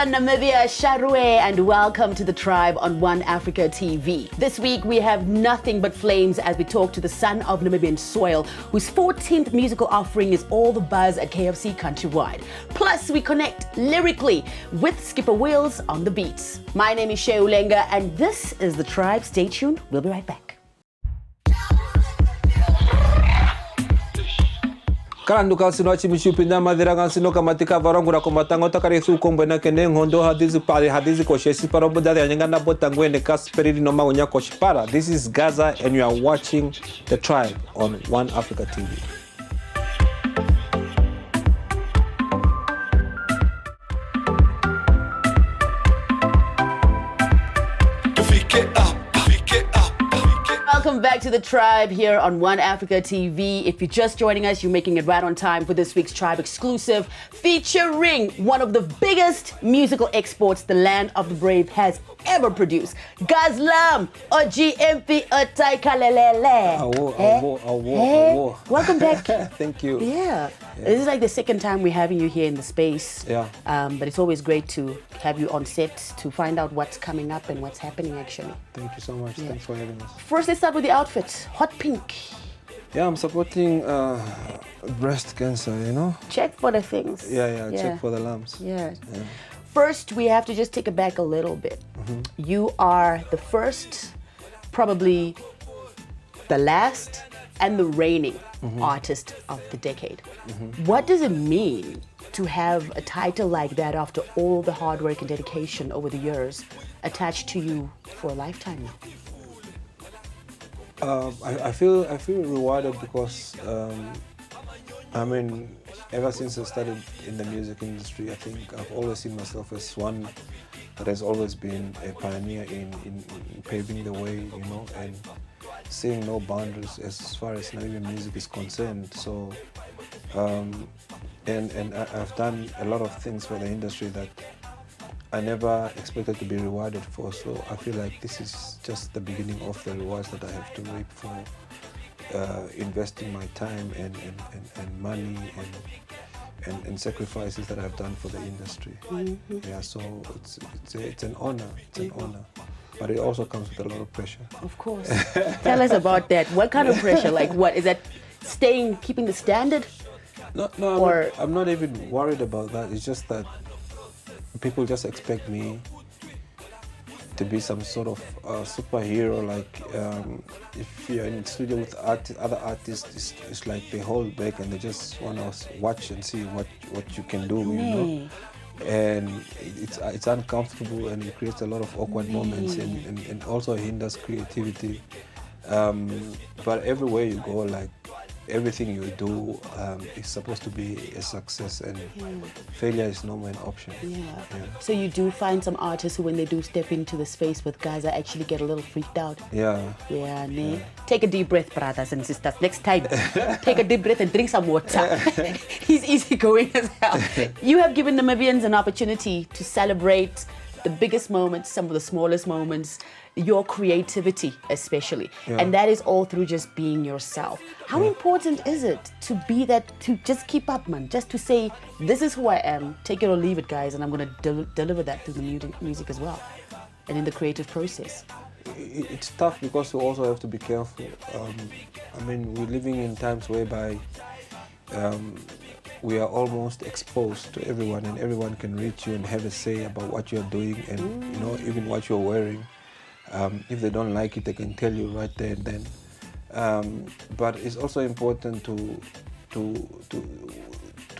Namibia, Sharwe, and welcome to the Tribe on One Africa TV. This week we have nothing but flames as we talk to the son of Namibian soil, whose 14th musical offering is all the buzz at KFC countrywide. Plus, we connect lyrically with Skipper Wheels on the beats. My name is Shea Ulenga, and this is the Tribe. Stay tuned. We'll be right back. Karanduka sinochi mishupinda madira gansino kamatika varangura komatango takari su kombena kene ngondo hadizi koshesi parobo dada nyangana botangwene kasperiri no magonya koshipara. This is Gazza and you are watching The Tribe on One Africa TV. Welcome back to The Tribe here on One Africa TV. If you're just joining us, you're making it right on time for this week's Tribe exclusive featuring one of the biggest musical exports the land of the brave has ever produced. Gazza, OGMP, Otaikalelele. Welcome back. Thank you. Yeah. This is like the second time we're having you here in the space. Yeah. But it's always great to have you on set to find out what's coming up and what's happening actually. Thank you so much. Yeah. Thanks for having us. First, let's start with the outfit. Hot pink. Yeah, I'm supporting breast cancer, you know. Check for the things. Yeah. Check for the lumps. Yeah. First, we have to just take it back a little bit. Mm-hmm. You are the first, probably the last, and the reigning artist of the decade. Mm-hmm. What does it mean to have a title like that after all the hard work and dedication over the years attached to you for a lifetime now? I feel rewarded because ever since I started in the music industry, I think I've always seen myself as one that has always been a pioneer in paving the way, you know, and seeing no boundaries as far as Namibian music is concerned. So, and I've done a lot of things for the industry that I never expected to be rewarded for. So I feel like this is just the beginning of the rewards that I have to reap for investing my time and money and sacrifices that I've done for the industry. Mm-hmm. Yeah, so it's an honor. It's an honor. But it also comes with a lot of pressure. Of course. Tell us about that. What kind of pressure? Like what? Is that keeping the standard? No, I'm not even worried about that. It's just that people just expect me to be some sort of superhero. Like if you're in the studio with other artists, it's like they hold back and they just want to watch and see what you can do, you know. And it's uncomfortable and it creates a lot of awkward moments and also hinders creativity. But everywhere you go, like everything you do is supposed to be a success, and failure is no more an option. Yeah. So you do find some artists who, when they do step into the space with Gazza, actually get a little freaked out. Yeah. Take a deep breath, brothers and sisters. Next time, take a deep breath and drink some water. He's easygoing as hell. You have given Namibians an opportunity to celebrate the biggest moments, some of the smallest moments, your creativity especially. And that is all through just being yourself. How important is it to be that, to just keep up, man, just to say, this is who I am, take it or leave it, guys, and I'm going to deliver that through the music as well, and in the creative process? It's tough because we also have to be careful. We're living in times whereby we are almost exposed to everyone, and everyone can reach you and have a say about what you're doing and you know, even what you're wearing. If they don't like it, they can tell you right there and then. But it's also important to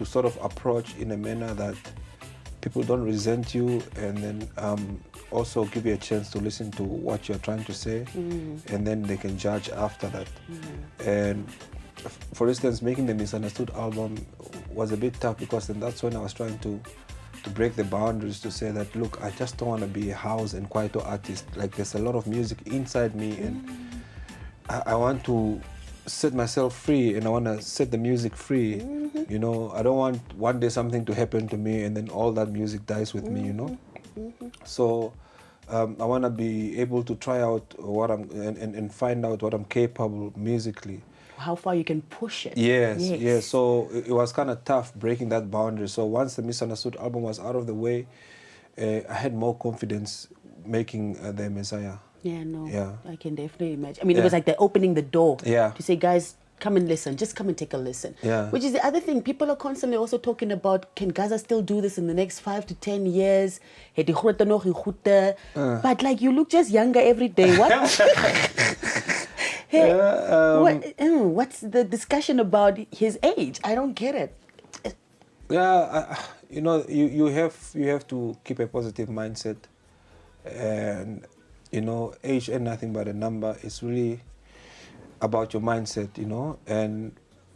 sort of approach in a manner that people don't resent you, and then also give you a chance to listen to what you're trying to say, and then they can judge after that. And for instance, making the Misunderstood album was a bit tough because then that's when I was trying to break the boundaries, to say that, look, I just don't want to be a house and kwaito artist. Like, there's a lot of music inside me, and I want to set myself free, and I want to set the music free. You know, I don't want one day something to happen to me and then all that music dies with me, you know. So I want to be able to try out what I'm and find out what I'm capable musically. How far you can push it. Yes. So it was kind of tough breaking that boundary. So once the Misunderstood album was out of the way, I had more confidence making the Messiah. Yeah, I can definitely imagine. I mean, it was like they're opening the door to say, guys, come and listen. Just come and take a listen. Which is the other thing. People are constantly also talking about, can Gazza still do this in the next 5 to 10 years? But like, you look just younger every day. What? What's the discussion about his age? I don't get it. You know, you have to keep a positive mindset, and you know, age ain't nothing but a number. It's really about your mindset, you know. And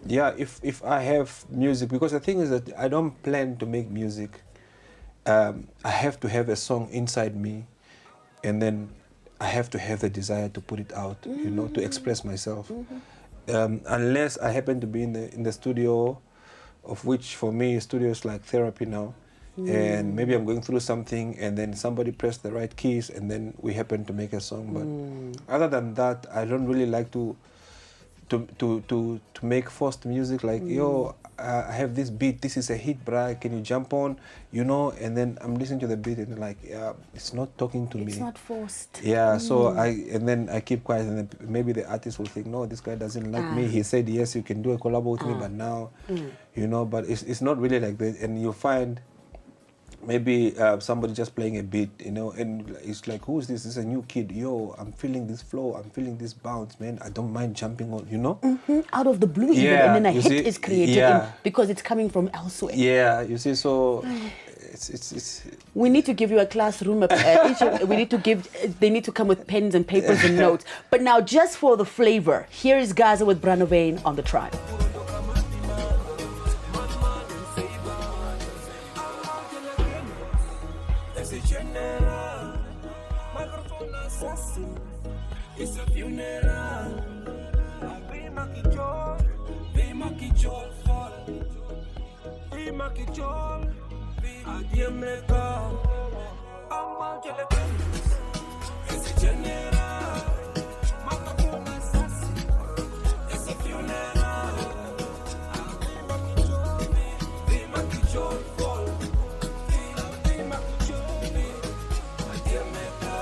yeah, if I have music, because the thing is that I don't plan to make music. I have to have a song inside me, and then I have to have the desire to put it out, you know, to express myself. Unless I happen to be in the studio, of which for me studio is like therapy now, and maybe I'm going through something and then somebody pressed the right keys and then we happen to make a song. But other than that, I don't really like to make forced music like, yo, I have this beat, this is a hit, bruh, can you jump on, you know? And then I'm listening to the beat and like, yeah, it's not talking to me. It's not forced. Yeah, so I keep quiet, and then maybe the artist will think, no, this guy doesn't like me. He said, yes, you can do a collab with me, but now, you know, but it's not really like that. And you'll find maybe somebody just playing a beat, you know, and it's like, who's this? This is a new kid. Yo, I'm feeling this flow. I'm feeling this bounce, man. I don't mind jumping on, you know? Out of the blue, even, and then a hit is created because it's coming from elsewhere. Yeah, you see, so it's we need to give you a classroom. They need to come with pens and papers and notes. But now, just for the flavor, here is Gazza with Branowyn on the Tribe. It's a funeral. Be makichol fall. Be makichol. Adieu meka. Amma kele penis. It's a general. Microphone assassin. It's a funeral. Be makichol fall. Be makichol. Adieu meka.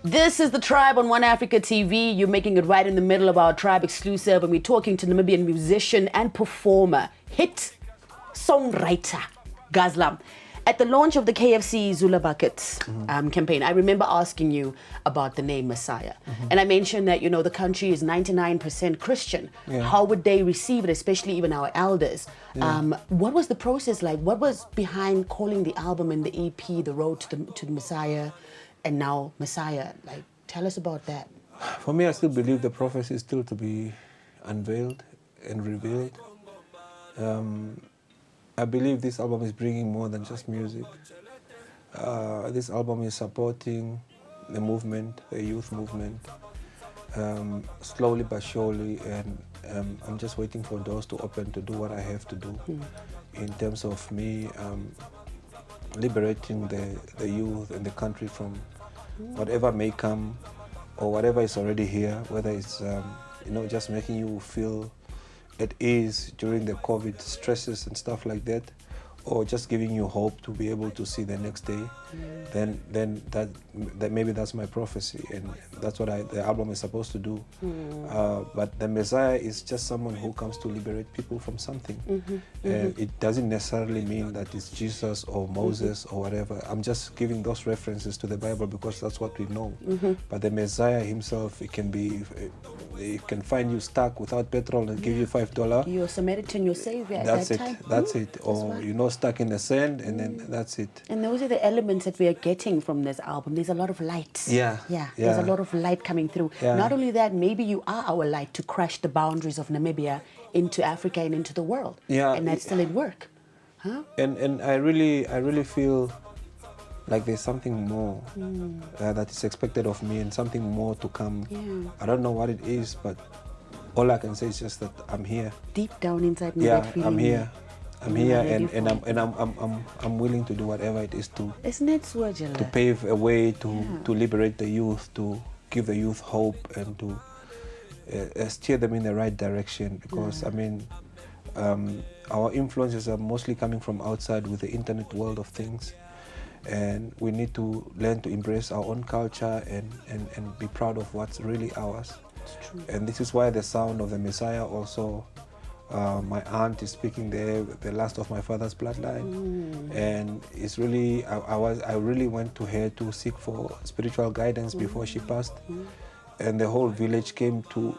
This is the Tribe on One Africa TV. You're making it right in the middle of our Tribe exclusive, and we're talking to Namibian musician and performer, hit songwriter, Gazza. At the launch of the KFC Zula Bucket campaign, I remember asking you about the name Messiah. And I mentioned that, you know, the country is 99% Christian. How would they receive it, especially even our elders? What was the process like? What was behind calling the album and the EP, The Road to the Messiah, and now Messiah? Like, tell us about that. For me, I still believe the prophecy is still to be unveiled and revealed. I believe this album is bringing more than just music. This album is supporting the movement, the youth movement, slowly but surely, and I'm just waiting for doors to open to do what I have to do in terms of me liberating the youth and the country from whatever may come or whatever is already here, whether it's just making you feel at ease during the COVID stresses and stuff like that, or just giving you hope to be able to see the next day, then that maybe that's my prophecy, and that's what the album is supposed to do. But the Messiah is just someone who comes to liberate people from something. It doesn't necessarily mean that it's Jesus or Moses or whatever. I'm just giving those references to the Bible because that's what we know. But the Messiah himself, it can find you stuck without petrol and give you $5. Your Samaritan, your savior at That's that it. time. That's it. Or stuck in the sand, and then that's it. And those are the elements that we are getting from this album. There's a lot of light. Yeah. There's a lot of light coming through. Yeah. Not only that, maybe you are our light to crush the boundaries of Namibia into Africa and into the world. Yeah. And that's still in work. Huh? And I really feel like there's something more that is expected of me, and something more to come. Yeah. I don't know what it is, but all I can say is just that I'm here. Deep down inside me, Yeah, that feeling. I'm here. I'm You here, are ready and for I'm willing to do whatever it is to Isn't it Swajala? pave a way to liberate the youth, to give the youth hope, and to steer them in the right direction. Because I mean, our influences are mostly coming from outside with the internet world of things, and we need to learn to embrace our own culture and be proud of what's really ours. It's true. And this is why the sound of the Messiah also. My aunt is speaking there, the last of my father's bloodline, and it's really I really went to her to seek for spiritual guidance before she passed, and the whole village came to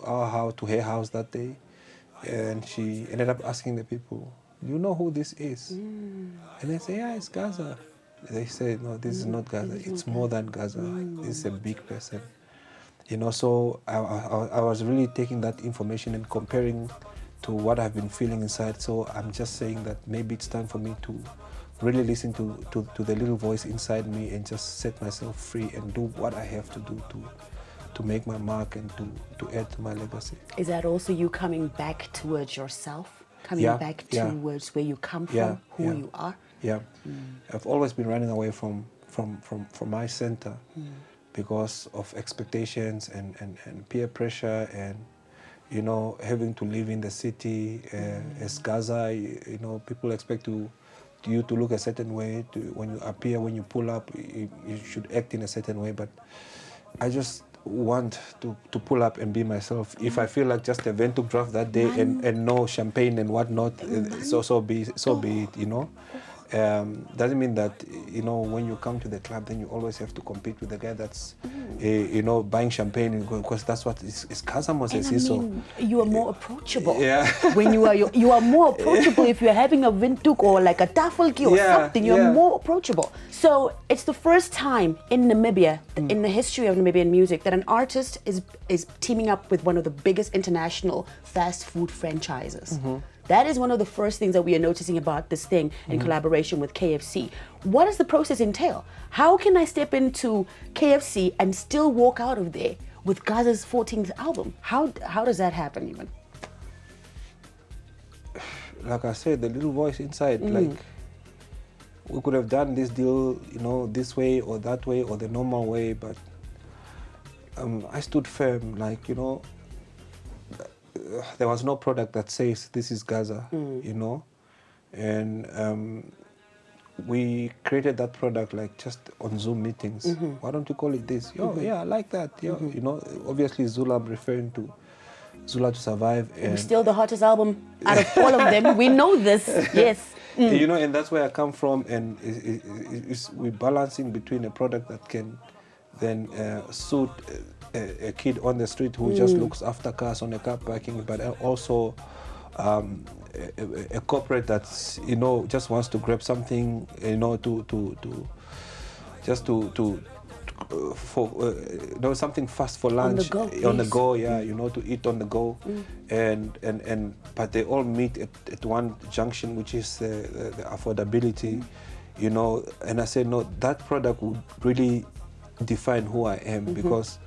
our house, to her house that day, and she ended up asking the people, "Do you know who this is?" And they say, "Yeah, it's Gazza." They say, "No, this is not Gazza. It's more than Gazza. This is a big person." So I was really taking that information and comparing to what I've been feeling inside. So I'm just saying that maybe it's time for me to really listen to the little voice inside me and just set myself free and do what I have to do to make my mark and to add to my legacy. Is that also you coming back towards yourself? Coming back towards where you come from, who you are? Yeah. I've always been running away from my center. Because of expectations and peer pressure and having to live in the city as Gaza, people expect you to look a certain way. When you appear, when you pull up, you should act in a certain way. But I just want to pull up and be myself. If I feel like just a Ventuk draft that day and no champagne and whatnot, so be it. Doesn't mean that when you come to the club, then you always have to compete with the guy that's buying champagne, because that's what is Gazza Moses is. So you are more approachable. Yeah. When you are more approachable. If you're having a Windhoek or like a Tafeltjie or something, you're more approachable. So it's the first time in Namibia, in the history of Namibian music, that an artist is teaming up with one of the biggest international fast food franchises. That is one of the first things that we are noticing about this thing in collaboration with KFC. What does the process entail? How can I step into KFC and still walk out of there with Gazza's 14th album? How does that happen even? Like I said, the little voice inside, like we could have done this deal, this way or that way or the normal way, but I stood firm, there was no product that says this is Gazza, and we created that product just on Zoom meetings. Why don't you call it this? Yeah, I like that. Obviously Zula, I'm referring to Zula to Survive. And Still the hottest album out of all of them. We know this, yes. And that's where I come from, and we're balancing between a product that can then suit a kid on the street who just looks after cars on a car parking, but also a corporate that's just wants to grab something for something fast for lunch on the go, to eat on the go, and but they all meet at one junction, which is the affordability, and I said no, that product would really define who I am, because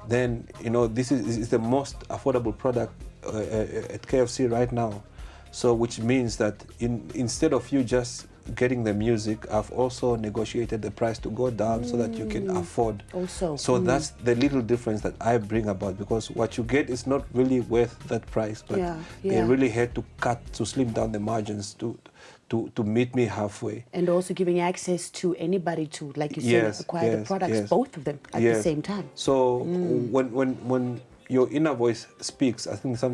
then this is the most affordable product at KFC right now. So which means that instead of you just getting the music, I've also negotiated the price to go down so that you can afford. Also. So that's the little difference that I bring about, because what you get is not really worth that price, but they really had to slim down the margins to meet me halfway. And also giving access to anybody to, like you said, acquire the products, both of them at the same time. So when your inner voice speaks, I think a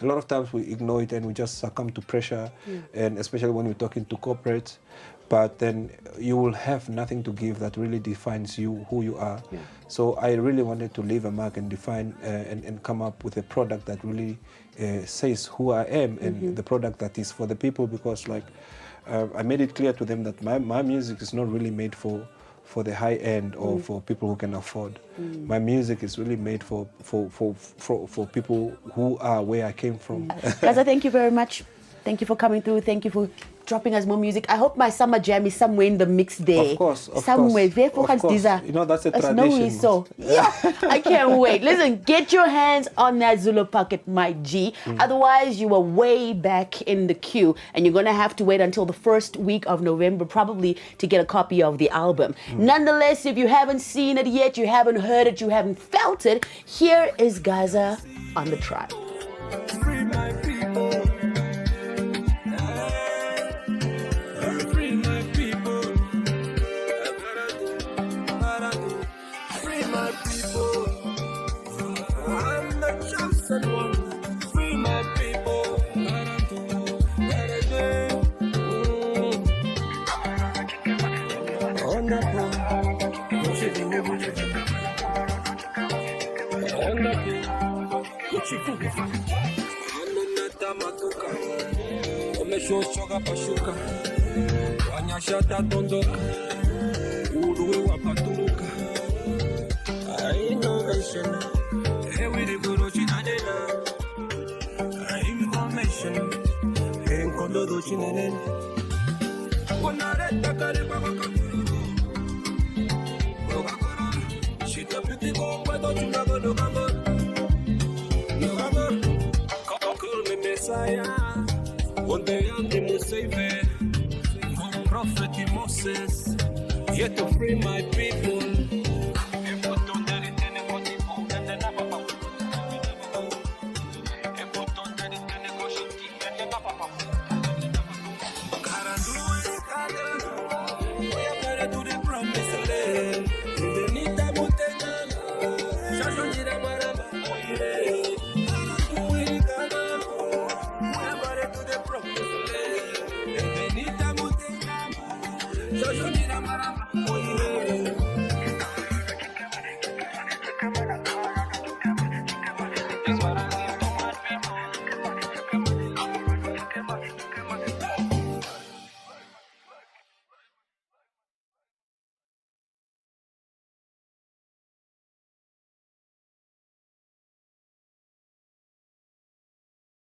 lot of times we ignore it and we just succumb to pressure, and especially when we're talking to corporates, but then you will have nothing to give that really defines you, who you are. So I really wanted to leave a mark and define and come up with a product that really says who I am, and the product that is for the people, because I made it clear to them that my music is not really made for the high end or for people who can afford. My music is really made for people who are where I came from. Gazza, thank you very much. Thank you for coming through. Thank you for dropping us more music. I hope my summer jam is somewhere in the mix there. Of course. Somewhere. You know, that's a tradition. So, yeah, I can't wait. Listen, get your hands on that Zulu Pocket, my G. Otherwise, you are way back in the queue, and you're going to have to wait until the first week of November, probably, to get a copy of the album. Nonetheless, if you haven't seen it yet, you haven't heard it, you haven't felt it, here is Gazza on the track. Free my people. Free my people. Free my people. I'm the chosen one. Free my people. Matuka umeshochoka pashuka wanyashata tondoka uruwe wapatuluka innovation ewiri chinanena information enkondodo chinanena wanareta kariba wakakururu wakakururu shitapitiko kwedo chunagodokango Messiah, one day I'm the Savior, one prophet Moses, yet to free my people. Jojo Mira Marama,